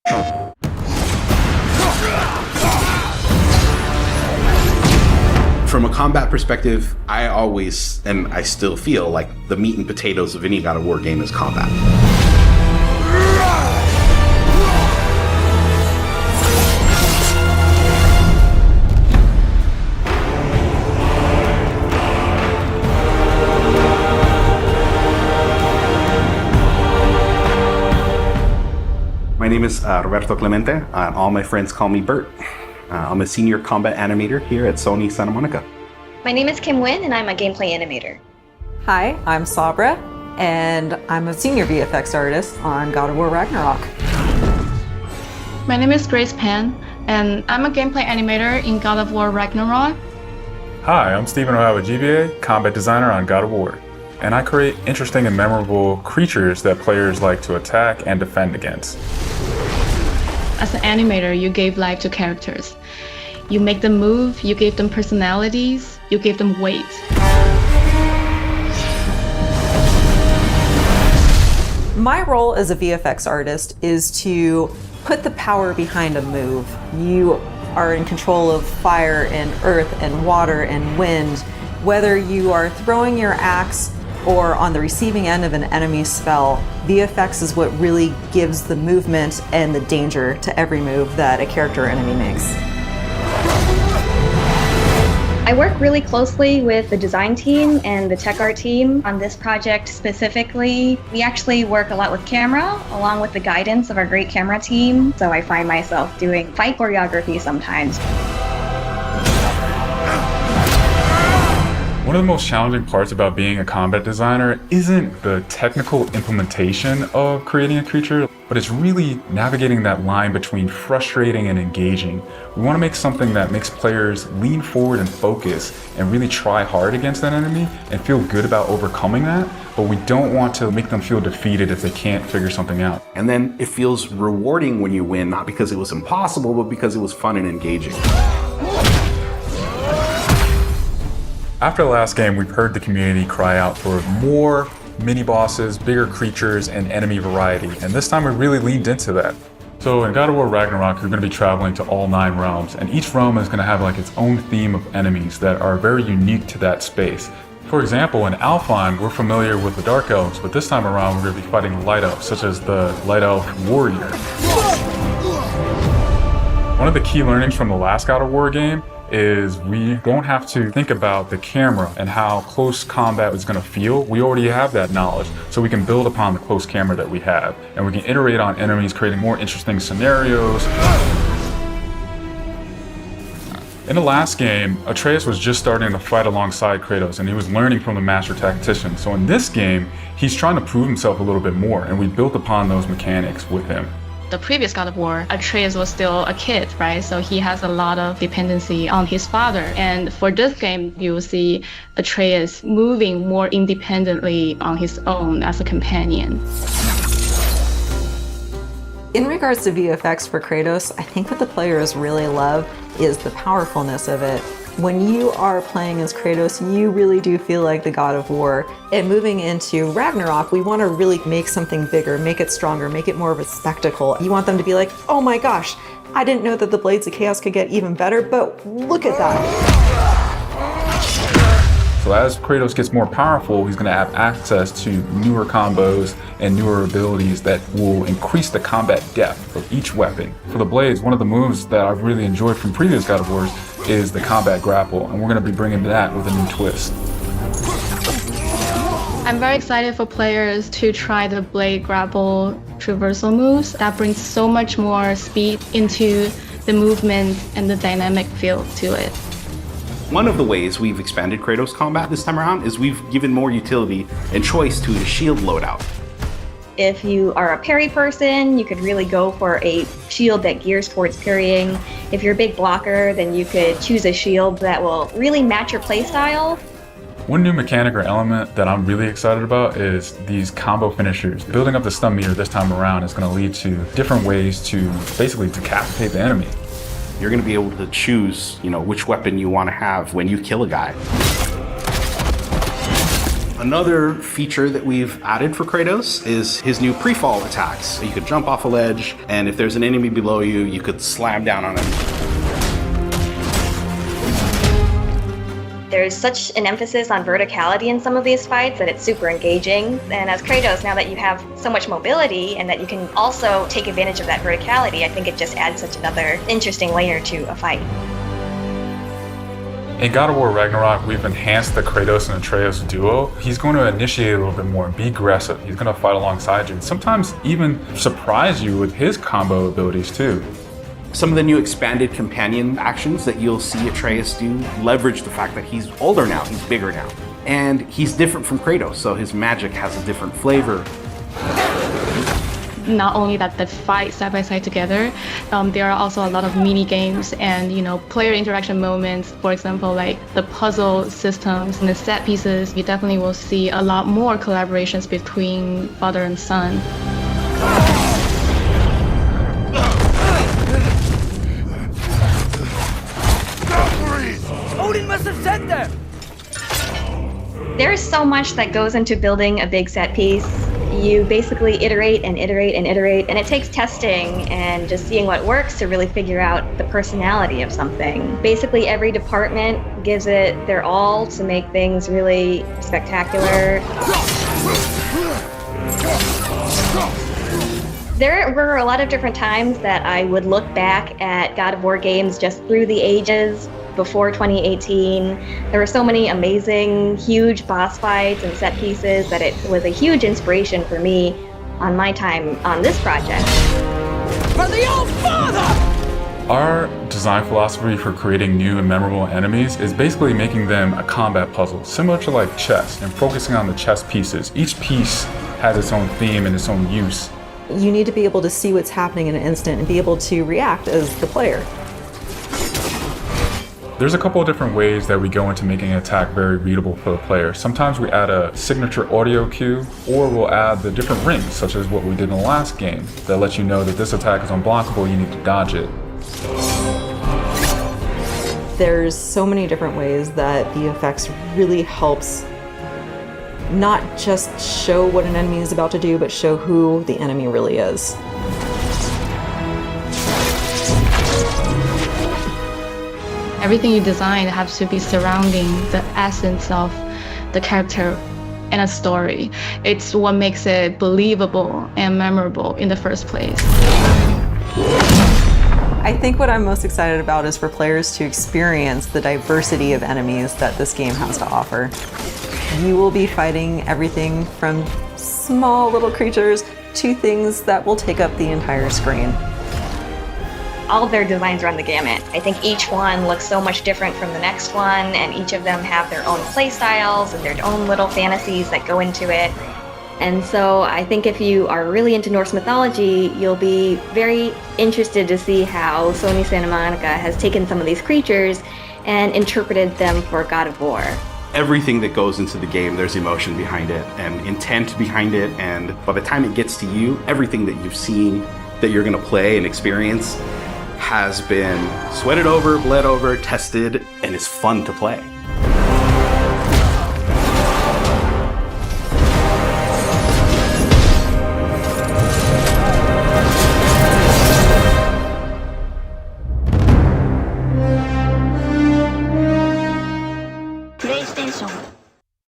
From a combat perspective, I always, and I still feel like the meat and potatoes of any God of War game is combat. My name is Roberto Clemente. All my friends call me Bert. I'm a senior combat animator here at Sony Santa Monica. My name is Kim Nguyen, and I'm a gameplay animator. Hi, I'm Sabra, and I'm a senior VFX artist on God of War Ragnarok. My name is Grace Pan, and I'm a gameplay animator in God of War Ragnarok. Hi, I'm Stephen O'Hara, GBA, combat designer on God of War. And I create interesting and memorable creatures that players like to attack and defend against. As an animator, you gave life to characters. You make them move, you give them personalities, you give them weight. My role as a VFX artist is to put the power behind a move. You are in control of fire and earth and water and wind. Whether you are throwing your axe or on the receiving end of an enemy spell, VFX is what really gives the movement and the danger to every move that a character or enemy makes. I work really closely with the design team and the tech art team on this project specifically. We actually work a lot with camera, along with the guidance of our great camera team, so I find myself doing fight choreography sometimes. One of the most challenging parts about being a combat designer isn't the technical implementation of creating a creature, but it's really navigating that line between frustrating and engaging. We want to make something that makes players lean forward and focus and really try hard against that enemy and feel good about overcoming that, but we don't want to make them feel defeated if they can't figure something out. And then it feels rewarding when you win, not because it was impossible, but because it was fun and engaging. After the last game, we've heard the community cry out for more mini-bosses, bigger creatures, and enemy variety, and this time we really leaned into that. So in God of War Ragnarok, you're going to be traveling to all 9 realms, and each realm is going to have like its own theme of enemies that are very unique to that space. For example, in Alfheim, we're familiar with the Dark Elves, but this time around we're going to be fighting Light Elves, such as the Light Elf Warrior. One of the key learnings from the last God of War game is we don't have to think about the camera and how close combat is going to feel. We already have that knowledge, so we can build upon the close camera that we have, and we can iterate on enemies, creating more interesting scenarios. In the last game, Atreus was just starting to fight alongside Kratos, and he was learning from the master tactician. So in this game, he's trying to prove himself a little bit more, and we built upon those mechanics with him. The previous God of War, Atreus was still a kid, right? So he has a lot of dependency on his father. And for this game, you will see Atreus moving more independently on his own as a companion. In regards to VFX for Kratos, I think what the players really love is the powerfulness of it. When you are playing as Kratos, you really do feel like the God of War. And moving into Ragnarok, we want to really make something bigger, make it stronger, make it more of a spectacle. You want them to be like, oh my gosh, I didn't know that the Blades of Chaos could get even better, but look at that. So as Kratos gets more powerful, he's going to have access to newer combos and newer abilities that will increase the combat depth of each weapon. For the Blades, one of the moves that I've really enjoyed from previous God of Wars is the combat grapple, and we're going to be bringing that with a new twist. I'm very excited for players to try the blade grapple traversal moves. That brings so much more speed into the movement and the dynamic feel to it. One of the ways we've expanded Kratos combat this time around is we've given more utility and choice to the shield loadout. If you are a parry person, you could really go for a shield that gears towards parrying. If you're a big blocker, then you could choose a shield that will really match your playstyle. One new mechanic or element that I'm really excited about is these combo finishers. Building up the stun meter this time around is going to lead to different ways to basically decapitate the enemy. You're going to be able to choose, which weapon you want to have when you kill a guy. Another feature that we've added for Kratos is his new pre-fall attacks. You could jump off a ledge, and if there's an enemy below you, you could slam down on him. There's such an emphasis on verticality in some of these fights that it's super engaging. And as Kratos, now that you have so much mobility and that you can also take advantage of that verticality, I think it just adds such another interesting layer to a fight. In God of War Ragnarok, we've enhanced the Kratos and Atreus duo. He's going to initiate a little bit more and be aggressive. He's going to fight alongside you and sometimes even surprise you with his combo abilities too. Some of the new expanded companion actions that you'll see Atreus do leverage the fact that he's older now, he's bigger now. And he's different from Kratos, so his magic has a different flavor. Not only that they fight side by side together, there are also a lot of mini games and player interaction moments. For example, like the puzzle systems and the set pieces. You definitely will see a lot more collaborations between father and son. Odin must have sent them! There's so much that goes into building a big set piece. You basically iterate and iterate and iterate, and it takes testing and just seeing what works to really figure out the personality of something. Basically, every department gives it their all to make things really spectacular. There were a lot of different times that I would look back at God of War games just through the ages before 2018. There were so many amazing, huge boss fights and set pieces that it was a huge inspiration for me on my time on this project. For the old father! Our design philosophy for creating new and memorable enemies is basically making them a combat puzzle, similar to like chess, and focusing on the chess pieces. Each piece has its own theme and its own use. You need to be able to see what's happening in an instant and be able to react as the player. There's a couple of different ways that we go into making an attack very readable for the player. Sometimes we add a signature audio cue, or we'll add the different rings, such as what we did in the last game, that lets you know that this attack is unblockable, you need to dodge it. There's so many different ways that VFX really helps not just show what an enemy is about to do, but show who the enemy really is. Everything you design has to be surrounding the essence of the character and a story. It's what makes it believable and memorable in the first place. I think what I'm most excited about is for players to experience the diversity of enemies that this game has to offer. You will be fighting everything from small little creatures to things that will take up the entire screen. All of their designs run the gamut. I think each one looks so much different from the next one, and each of them have their own play styles and their own little fantasies that go into it. And so I think if you are really into Norse mythology, you'll be very interested to see how Sony Santa Monica has taken some of these creatures and interpreted them for God of War. Everything that goes into the game, there's emotion behind it and intent behind it, and by the time it gets to you, everything that you've seen that you're gonna play and experience has been sweated over, bled over, tested, and is fun to play.